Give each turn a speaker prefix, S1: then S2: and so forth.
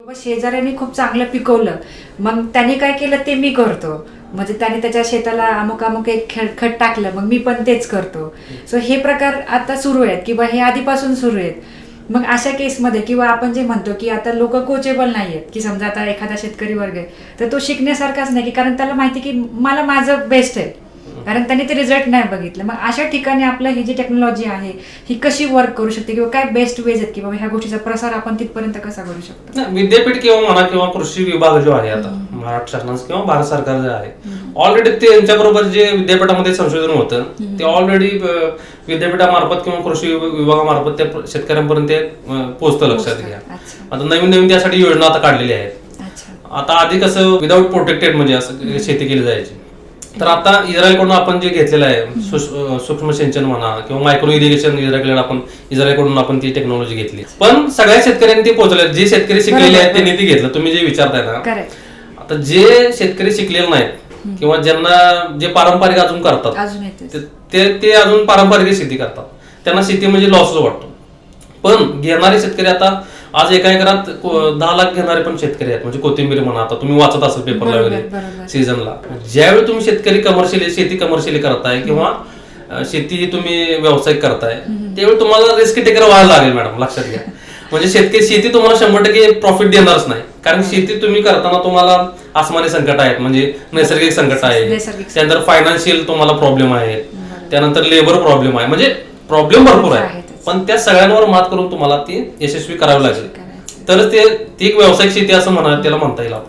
S1: बाबा शेजाऱ्यांनी खूप चांगलं पिकवलं, मग त्याने काय केलं ते मी करतो. म्हणजे त्याने त्याच्या शेताला अमुक अमुक एक खत टाकलं, मग मी पण तेच करतो. सो हे प्रकार आता सुरू आहेत किंवा हे आधीपासून सुरू आहेत. मग अशा केसमध्ये किंवा आपण जे म्हणतो की आता लोक कोचेबल नाही आहेत, की समजा आता एखादा शेतकरी वर्ग आहे तर तो शिकण्यासारखाच नाही, की कारण त्याला माहिती की मला माझं बेस्ट आहे, कारण त्यांनी ते रिझल्ट नाही बघितलं. मग अशा ठिकाणी आपलं ही जी टेक्नॉलॉजी आहे ही कशी वर्क करू शकते किंवा काय बेस्ट वेज आहेत की बाबा ह्या गोष्टीचा प्रसार आपण तिथपर्यंत कसा करू शकतो?
S2: विद्यापीठ किंवा म्हणा किंवा कृषी विभाग जो आहे आता महाराष्ट्र शासनाचा किंवा भारत सरकार जे आहे, ऑलरेडी ते यांच्याबरोबर जे विद्यापीठामध्ये संशोधन होतं ते ऑलरेडी विद्यापीठामार्फत किंवा कृषी विभागामार्फत त्या शेतकऱ्यांपर्यंत ते पोहोचतं. लक्षात घ्या, आता नवीन नवीन त्यासाठी योजना आता काढलेल्या आहेत. आता आधी कसं विदाऊट प्रोटेक्टेड म्हणजे असं शेती केली जायची, तर आता इस्रायलकडून आपण जे घेतलेलं आहे सूक्ष्म सिंचन म्हणा किंवा मायक्रो इरिगेशन, इस्रायलकडून आपण ती टेक्नॉलॉजी घेतली. पण सगळ्या शेतकऱ्यांनी ती पोहोचले, जे शेतकरी शिकलेले आहेत त्यांनी ती घेतलं. तुम्ही जे विचारताय ना, आता जे शेतकरी शिकलेले नाहीत किंवा ज्यांना जे पारंपरिक अजून करतात ते अजून पारंपरिक शेती करतात, त्यांना शेती म्हणजे लॉस वाटतो. पण घेणारे शेतकरी आता आज एका एकरात 10 लाख घेणारे पण शेतकरी आहेत. म्हणजे कोथिंबीर म्हणा, आता तुम्ही वाचत असाल पेपरला वगैरे सीझनला, ज्यावेळी तुम्ही शेतकरी शेती कमर्शियली करताय किंवा शेती तुम्ही व्यावसायिक करताय, त्यावेळी तुम्हाला रिस्क टेकर व्हायला लागेल मॅडम, लक्षात घ्या. म्हणजे शेती तुम्हाला 100% प्रॉफिट देणारच नाही, कारण शेती तुम्ही करताना तुम्हाला आसमानी संकट आहेत, म्हणजे नैसर्गिक संकट आहे, त्यानंतर फायनान्शियल तुम्हाला प्रॉब्लेम आहेत, त्यानंतर लेबर प्रॉब्लेम आहे, म्हणजे प्रॉब्लेम भरपूर आहे. पण त्या सगळ्यांवर मात करून तुम्हाला ती यशस्वी करावी लागेल, तरच ते एक व्यावसायिक शेती असं त्याला म्हणता येईल आपल्याला.